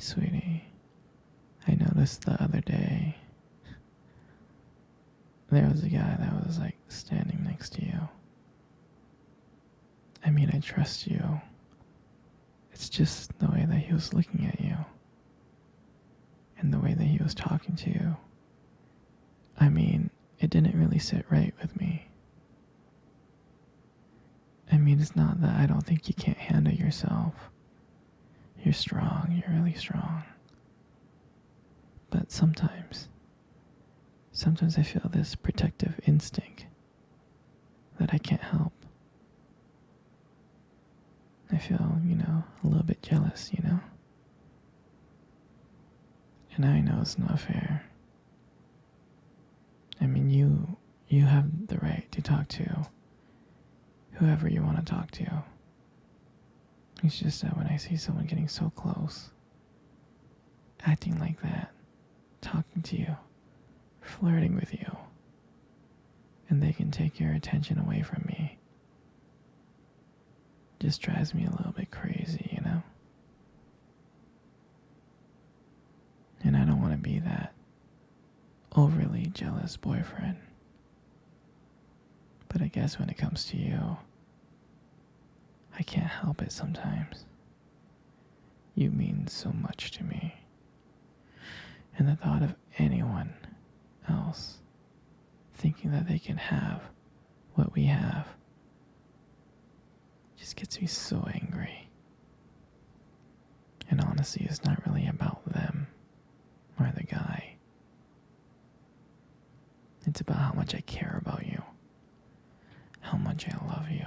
Sweetie, I noticed the other day there was a guy that was like standing next to you. I mean, I trust you. It's just the way that he was looking at you and the way that he was talking to you. I mean, it didn't really sit right with me. I mean, it's not that I don't think you can't handle yourself. You're strong, you're really strong. But sometimes I feel this protective instinct that I can't help. I feel, a little bit jealous, And I know it's not fair. I mean, you have the right to talk to whoever you want to talk to. It's just that when I see someone getting so close, acting like that, talking to you, flirting with you, and they can take your attention away from me, just drives me a little bit crazy, And I don't want to be that overly jealous boyfriend. But I guess when it comes to you, I can't help it sometimes. You mean so much to me. And the thought of anyone else thinking that they can have what we have just gets me so angry. And honestly, it's not really about them or the guy. It's about how much I care about you, how much I love you.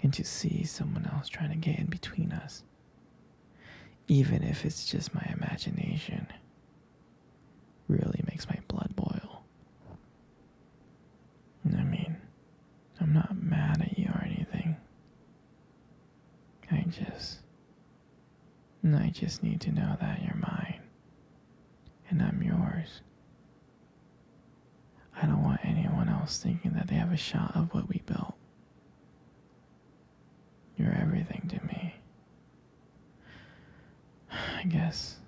And to see someone else trying to get in between us, even if it's just my imagination, really makes my blood boil. I mean, I'm not mad at you or anything. I just need to know that you're mine and I'm yours. I don't want anyone else thinking that they have a shot of what we built. You're everything to me. I guess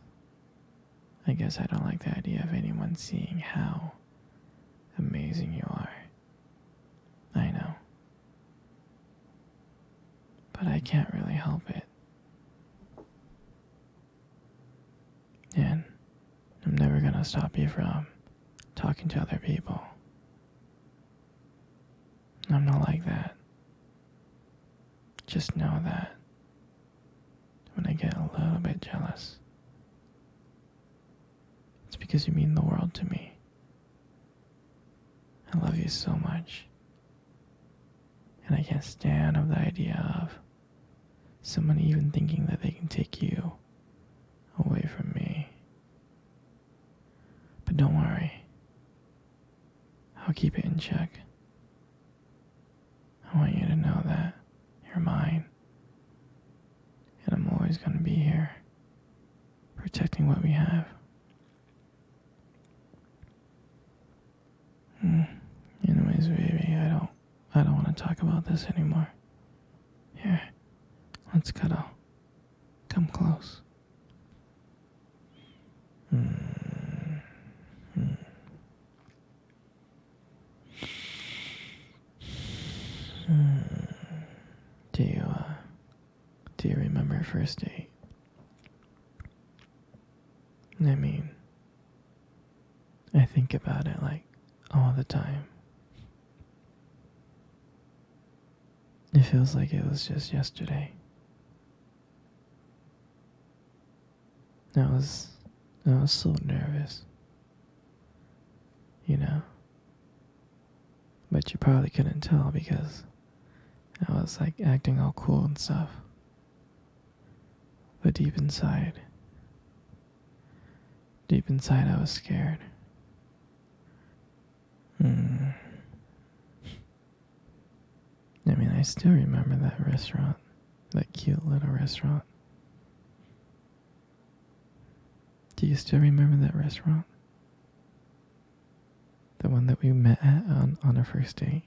I don't like the idea of anyone seeing how amazing you are. I know. But I can't really help it. And I'm never gonna stop you from talking to other people. I'm not like that. Just know that when I get a little bit jealous, it's because you mean the world to me. I love you so much. And I can't stand of the idea of someone even thinking that they can take you away from me. But don't worry. I'll keep it in check. I want you to know that you're mine. And I'm always going to be here, protecting what we have. Anyways, baby, I don't want to talk about this anymore. Here, let's cuddle. Come close. Do you remember first date? I mean, I think about it like all the time. It feels like it was just yesterday. I was so nervous, but you probably couldn't tell because I was like acting all cool and stuff. But deep inside I was scared. I mean, I still remember that restaurant, that cute little restaurant. Do you still remember that restaurant? The one that we met at on our first date?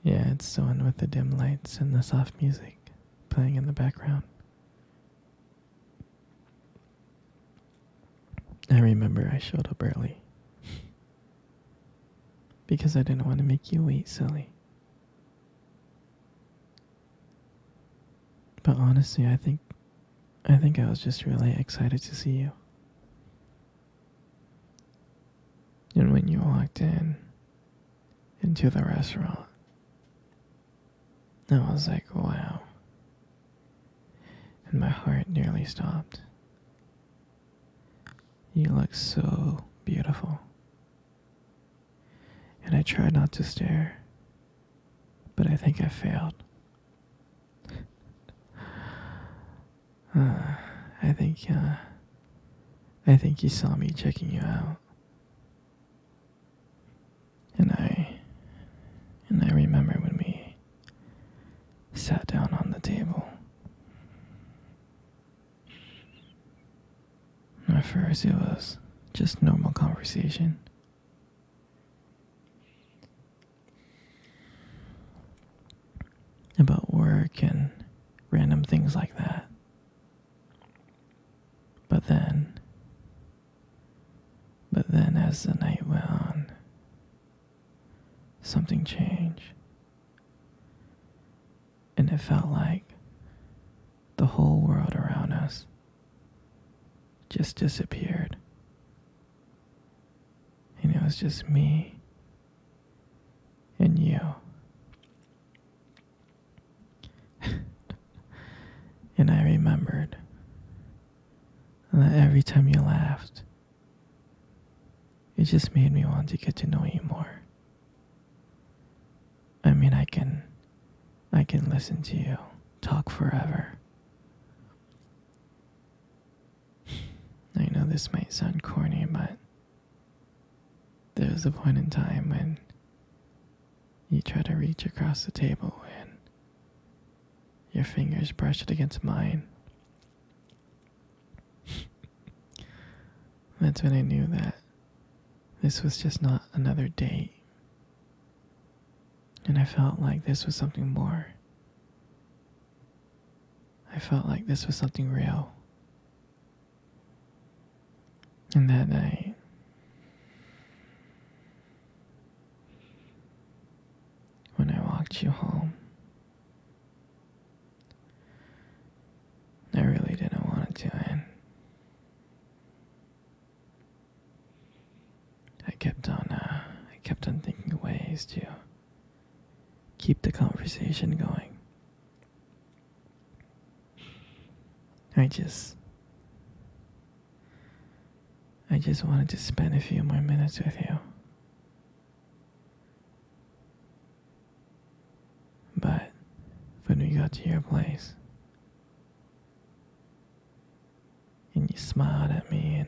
Yeah, it's the one with the dim lights and the soft music playing in the background. I remember I showed up early because I didn't want to make you wait, silly. But honestly, I think I was just really excited to see you. And when you walked into the restaurant, I was like, wow. And my heart nearly stopped. You look so beautiful. And I tried not to stare, but I think I failed. I think you saw me checking you out. And I remember when we sat down on the table. At first it was just normal conversation. About work and random things like that. But then as the night went on, something changed. And it felt like the whole world around us just disappeared. And it was just me and you. And I remembered that every time you laughed, it just made me want to get to know you more. I mean, I can listen to you talk forever. I know this might sound corny, but there was a point in time when you tried to reach across the table and your fingers brushed against mine. That's when I knew that this was just not another date. And I felt like this was something more. I felt like this was something real. And that night, when I walked you home, I really didn't want it to end. I kept on thinking of ways to keep the conversation going. I just wanted to spend a few more minutes with you. But when we got to your place, and you smiled at me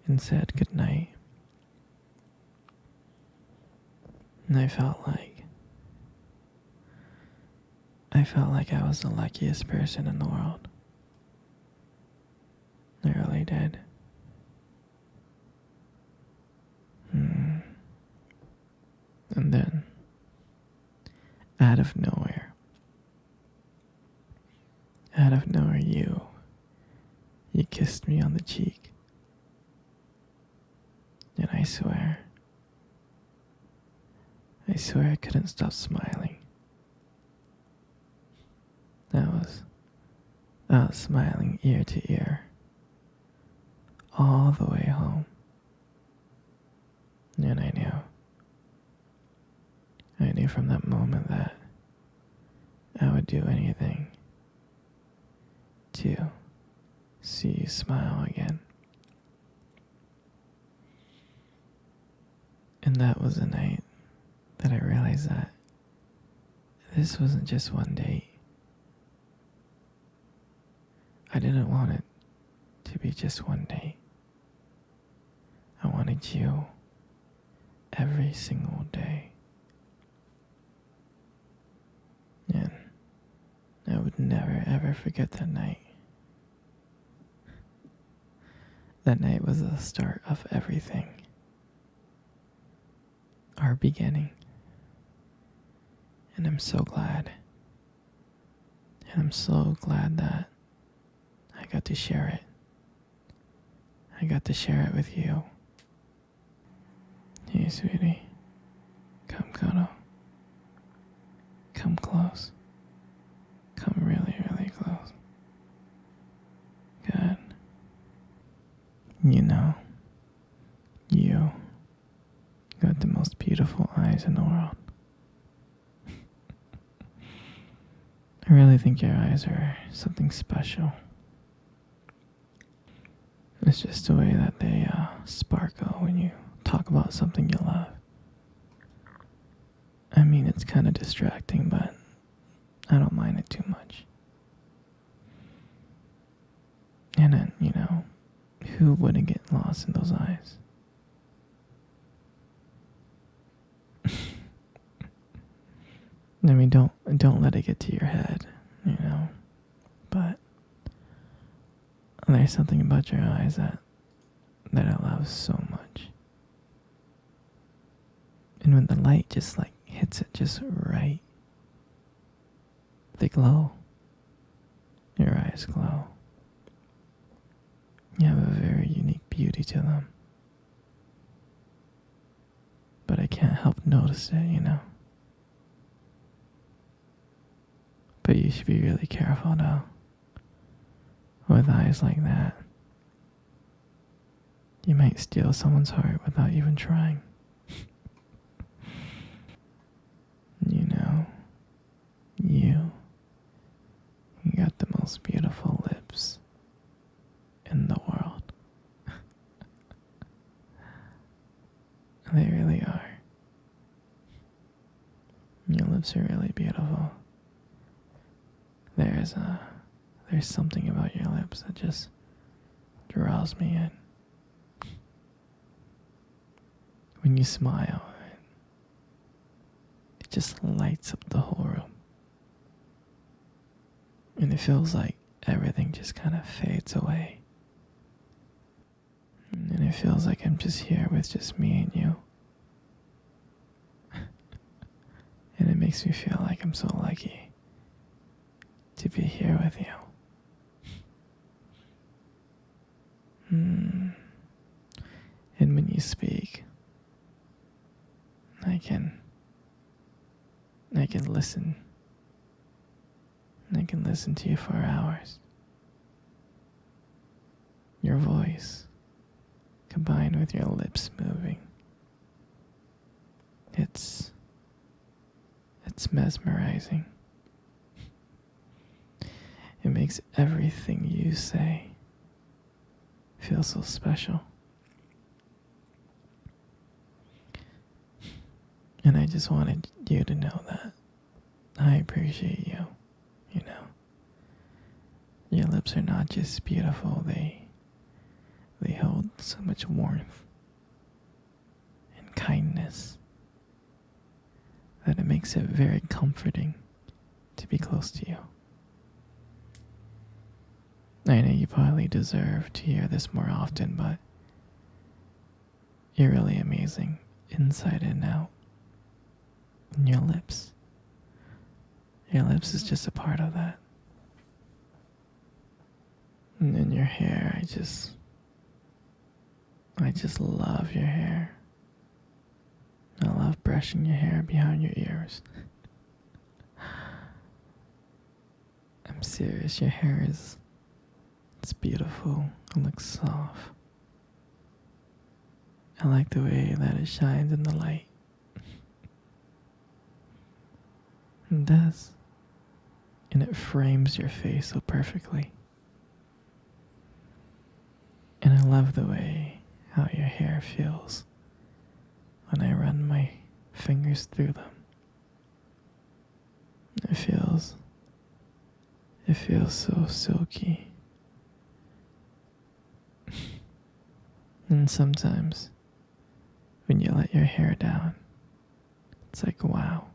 and said goodnight, and I felt like I was the luckiest person in the world. I really did. And then, out of nowhere, you kissed me on the cheek. And I swear I couldn't stop smiling. I was smiling ear to ear, all the way home. And I knew from that moment that I would do anything to see you smile again. And that was the night that I realized that this wasn't just one date. I didn't want it to be just one date. I wanted you every single day. And I would never ever forget that night. That night was the start of everything. Our beginning. And I'm so glad. And I'm so glad that I got to share it I got to share it with you. Hey, sweetie. Come cuddle. Come close. Come really, really close. Good. You know, you got the most beautiful eyes in the world. I really think your eyes are something special. It's just the way that they sparkle when you talk about something you love. I mean, it's kind of distracting, but I don't mind it too much. And then, who wouldn't get lost in those eyes? I mean, don't let it get to your head, But there's something about your eyes that I love so much. And when the light just hits it just right, they glow. Your eyes glow. You have a very unique beauty to them. But I can't help notice it, But you should be really careful though. With eyes like that, you might steal someone's heart without even trying. You got the most beautiful lips in the world. They really are. Your lips are really beautiful. There's something about your lips that just draws me in. When you smile, it just lights up the whole room. And it feels like everything just kind of fades away. And it feels like I'm just here with just me and you. And it makes me feel like I'm so lucky to be here with you. And when you speak, I can listen. I can listen to you for hours. Your voice, combined with your lips moving, it's mesmerizing. It makes everything you say feel so special. And I just wanted you to know that I appreciate you. Your lips are not just beautiful, they hold so much warmth and kindness that it makes it very comforting to be close to you. I know you probably deserve to hear this more often, but you're really amazing inside and out. And your lips is just a part of that. And then your hair, I just love your hair. I love brushing your hair behind your ears. I'm serious, your hair it's beautiful. It looks soft. I like the way that it shines in the light. It does. And it frames your face so perfectly. And I love the way how your hair feels when I run my fingers through them. It feels so silky. And sometimes when you let your hair down, it's like, wow.